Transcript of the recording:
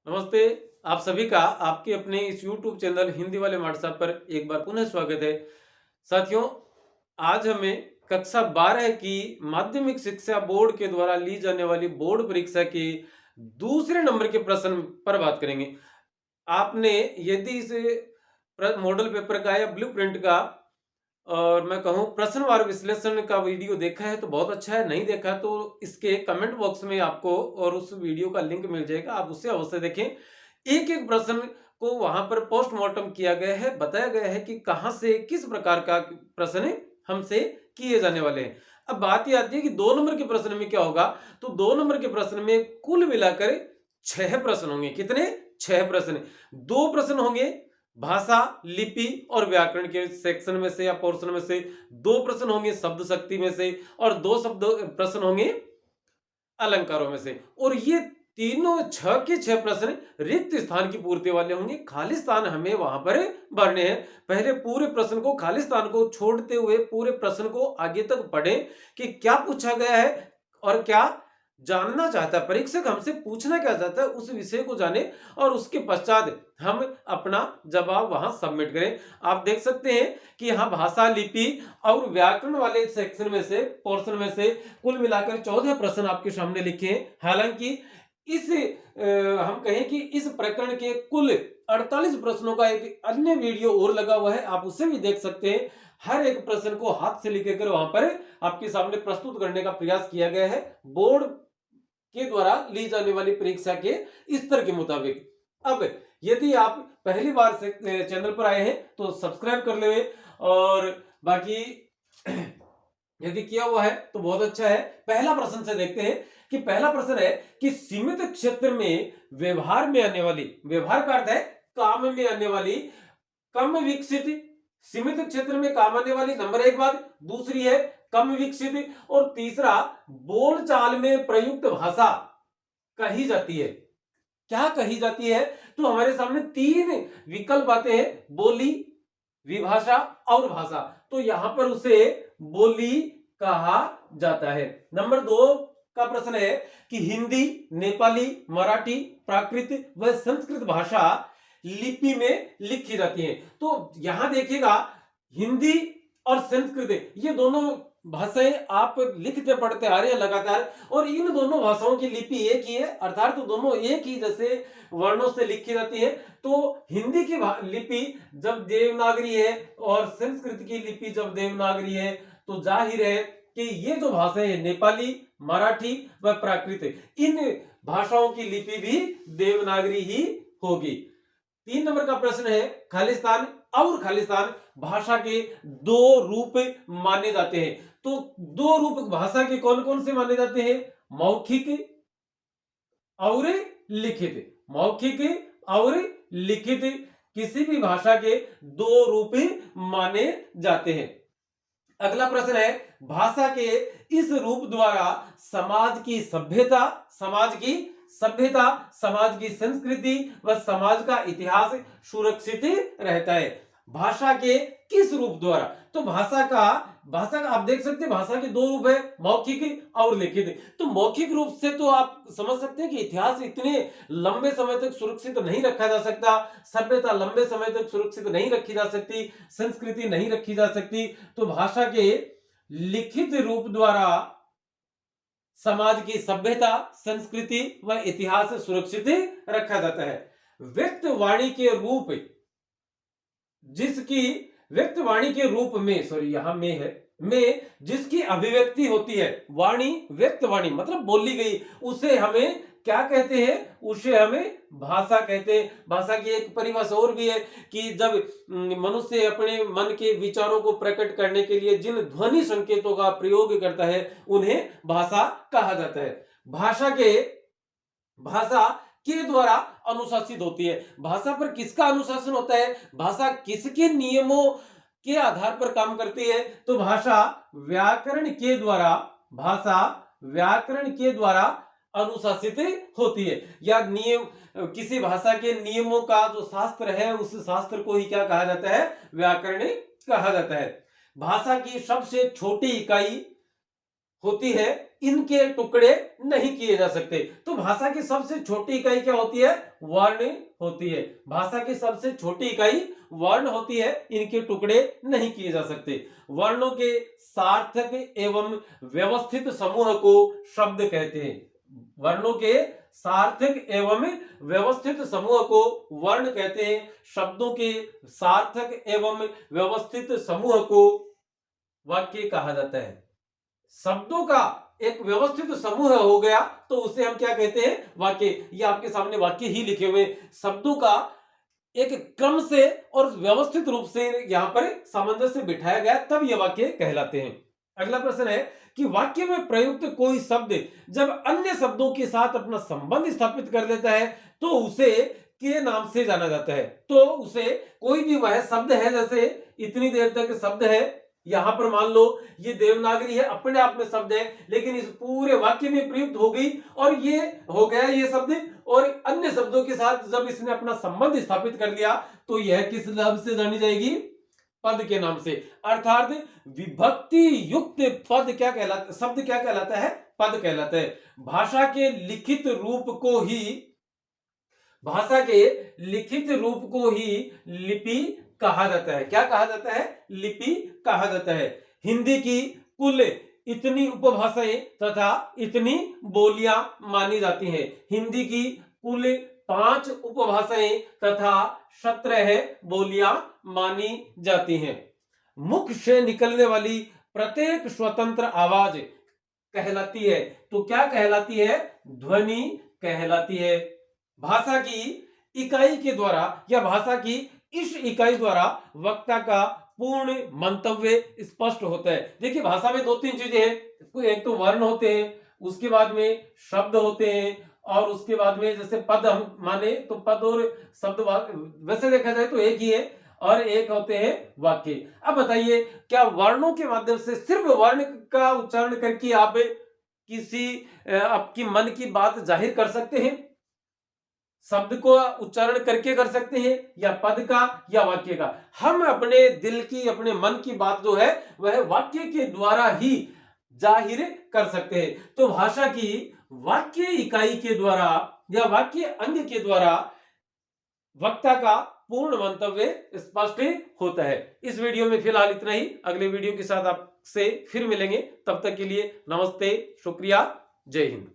नमस्ते। आप सभी का आपके अपने इस YouTube चैनल हिंदी वाले व्हाट्सएप पर एक बार पुनः स्वागत है। साथियों, आज हमें कक्षा 12 की माध्यमिक शिक्षा बोर्ड के द्वारा ली जाने वाली बोर्ड परीक्षा के दूसरे नंबर के प्रश्न पर बात करेंगे। आपने यदि इस मॉडल पेपर का या ब्लूप्रिंट का और मैं कहूँ प्रश्नवार विश्लेषण का वीडियो देखा है तो बहुत अच्छा है, नहीं देखा तो इसके कमेंट बॉक्स में आपको और उस वीडियो का लिंक मिल जाएगा, आप उससे अवश्य देखें। एक-एक प्रश्न को वहां पर पोस्टमार्टम किया गया है, बताया गया है कि कहां से किस प्रकार का प्रश्न हमसे किए जाने वाले हैं। अब बात ये आती है कि 2 नंबर के प्रश्न में क्या होगा, तो 2 नंबर के प्रश्न में कुल मिलाकर 6 प्रश्न होंगे। कितने? 6 प्रश्न। 2 प्रश्न होंगे भाषा, लिपि और व्याकरण के सेक्शन में से या पोर्शन में से, 2 प्रश्न होंगे शब्द शक्ति में से और 2 प्रश्न होंगे अलंकारों में से। और ये तीनों 6 के 6 प्रश्न रिक्त स्थान की पूर्ति वाले होंगे। खाली स्थान हमें वहां पर भरने हैं। पहले पूरे प्रश्न को, खाली स्थान को छोड़ते हुए पूरे प्रश्न को आगे तक पढ़ें कि क्या पूछा गया है और क्या जानना चाहता है परीक्षक, हमसे पूछना क्या चाहता है उस विषय को जाने और उसके पश्चात हम अपना जवाब वहां सबमिट करें। आप देख सकते हैं कि यहाँ भाषा, लिपि और व्याकरण वाले सेक्शन में से, पोर्शन में से कुल मिलाकर 14 प्रश्न आपके सामने लिखे हैं। हालांकि इस हम कहें कि इस प्रकरण के कुल 48 प्रश्नों का एक अन्य वीडियो और लगा हुआ है, आप उसे भी देख सकते हैं। हर एक प्रश्न को हाथ से लिख कर वहां पर आपके सामने प्रस्तुत करने का प्रयास किया गया है बोर्ड के द्वारा ली जाने वाली परीक्षा के स्तर के मुताबिक। अब यदि आप पहली बार से चैनल पर आए हैं तो सब्सक्राइब कर ले और बाकी यदि किया हुआ है तो बहुत अच्छा है। पहला प्रश्न से देखते हैं कि पहला प्रश्न है कि सीमित क्षेत्र में व्यवहार में आने वाली, व्यवहार का अर्थ है काम में आने वाली, कम विकसित, सीमित क्षेत्र में काम आने वाली नंबर 1 बात, दूसरी है कम विकसित और तीसरा बोलचाल में प्रयुक्त भाषा कही जाती है। क्या कही जाती है? तो हमारे सामने 3 विकल्प आते हैं, बोली, विभाषा और भाषा। तो यहां पर उसे बोली कहा जाता है। नंबर 2 का प्रश्न है कि हिंदी, नेपाली, मराठी, प्राकृत व संस्कृत भाषा लिपि में लिखी जाती है। तो यहां देखिएगा हिंदी और संस्कृत ये दोनों भाषाएं आप लिखते पढ़ते आ रहे हैं लगातार और इन दोनों भाषाओं की लिपि एक ही है, अर्थात तो दोनों एक ही जैसे वर्णों से लिखी जाती है। तो हिंदी की लिपि जब देवनागरी है और संस्कृत की लिपि जब देवनागरी है तो जाहिर है कि ये जो भाषाएं हैं नेपाली, मराठी व प्राकृत, इन भाषाओं की लिपि भी देवनागरी ही होगी। 3 नंबर का प्रश्न है खालिस्तान और खालिस्तान भाषा के 2 रूप माने जाते हैं। तो 2 रूप भाषा के कौन कौन से माने जाते हैं? मौखिक और लिखित। मौखिक और लिखित किसी भी भाषा के 2 रूप माने जाते हैं। अगला प्रश्न है भाषा के इस रूप द्वारा समाज की सभ्यता, समाज की सभ्यता, समाज की संस्कृति व समाज का इतिहास सुरक्षित रहता है। भाषा के किस रूप द्वारा? तो भाषा का आप देख सकते हैं भाषा के 2 रूप है, मौखिक और लिखित। तो मौखिक रूप से तो आप समझ सकते हैं कि इतिहास इतने लंबे समय तक सुरक्षित नहीं रखा जा सकता, सभ्यता लंबे समय तक सुरक्षित नहीं रखी जा सकती, संस्कृति नहीं रखी जा सकती। तो भाषा के लिखित रूप द्वारा समाज की सभ्यता, संस्कृति व इतिहास सुरक्षित रखा जाता है। व्यक्त वाणी के रूप, जिसकी व्यक्त वाणी के रूप में, सॉरी यहां में है, में जिसकी अभिव्यक्ति होती है, वाणी व्यक्त वाणी मतलब बोली गई, उसे हमें क्या कहते हैं? उसे हमें भाषा कहते हैं। भाषा की एक परिभाषा और भी है कि जब मनुष्य अपने मन के विचारों को प्रकट करने के लिए जिन ध्वनि संकेतों का प्रयोग करता है उन्हें भाषा कहा जाता है। भाषा के द्वारा अनुशासित होती है। भाषा पर किसका अनुशासन होता है? भाषा किसके नियमों के आधार पर काम करती है? तो भाषा व्याकरण के द्वारा अनुशासित होती है। या नियम, किसी भाषा के नियमों का जो शास्त्र है उस शास्त्र को ही क्या कहा जाता है? व्याकरण कहा जाता है। भाषा की सबसे छोटी इकाई होती है इनके टुकड़े नहीं किए जा सकते। तो भाषा की सबसे छोटी इकाई क्या होती है? वर्ण होती है। भाषा की सबसे छोटी इकाई वर्ण होती है, इनके टुकड़े नहीं किए जा सकते। वर्णों के सार्थक एवं व्यवस्थित समूह को शब्द कहते हैं। वर्णों के सार्थक एवं व्यवस्थित समूह को वर्ण कहते हैं। शब्दों के सार्थक एवं व्यवस्थित समूह को वाक्य कहा जाता है। शब्दों का एक व्यवस्थित समूह हो गया तो उसे हम क्या कहते हैं? वाक्य। ये आपके सामने वाक्य ही लिखे हुए, शब्दों का एक क्रम से और व्यवस्थित रूप से यहां पर सामंजस्य बिठाया गया, तब ये वाक्य कहलाते हैं। अगला प्रश्न है कि वाक्य में प्रयुक्त कोई शब्द जब अन्य शब्दों के साथ अपना संबंध स्थापित कर लेता है तो उसे के नाम से जाना जाता है। तो उसे कोई भी वह शब्द है, जैसे इतनी देर तक शब्द है, यहां पर मान लो ये देवनागरी है, अपने आप में शब्द है, लेकिन इस पूरे वाक्य में प्रयुक्त हो गई और ये हो गया ये शब्द, और अन्य शब्दों के साथ जब इसने अपना संबंध स्थापित कर लिया तो यह किस नाम से जानी जाएगी? पद के नाम से। अर्थात विभक्ति युक्त पद क्या कहलाता, शब्द क्या कहलाता है? पद कहलाता है। भाषा के लिखित रूप को ही लिपि कहा जाता है। क्या कहा जाता है? लिपि कहा जाता है। हिंदी की कुल इतनी उपभाषाएं तथा इतनी बोलियां मानी जाती हैं। हिंदी की कुल 5 उपभाषाएं तथा 17 बोलियां मानी जाती हैं। मुख से निकलने वाली प्रत्येक स्वतंत्र आवाज कहलाती है। तो क्या कहलाती है? ध्वनि कहलाती है। भाषा की इकाई के द्वारा या भाषा की इस इकाई द्वारा वक्ता का पूर्ण मंतव्य स्पष्ट होता है। देखिए भाषा में 2-3 चीजें हैं। एक तो वर्ण होते हैं, उसके बाद में शब्द होते हैं, और उसके बाद में जैसे पद हम माने तो पद और शब्द वैसे देखा जाए तो एक ही है, और एक होते हैं वाक्य। अब बताइए, क्या वर्णों के माध्यम से सिर्फ वर्ण का उच्चारण करके आप किसी आपकी मन की बात जाहिर कर सकते हैं? शब्द को उच्चारण करके कर सकते हैं, या पद का या वाक्य का? हम अपने दिल की, अपने मन की बात जो है वह वाक्य के द्वारा ही जाहिर कर सकते हैं। तो भाषा की वाक्य इकाई के द्वारा या वाक्य अंग के द्वारा वक्ता का पूर्ण मंतव्य स्पष्ट होता है। इस वीडियो में फिलहाल इतना ही। अगले वीडियो के साथ आपसे फिर मिलेंगे। तब तक के लिए नमस्ते, शुक्रिया, जय हिंद।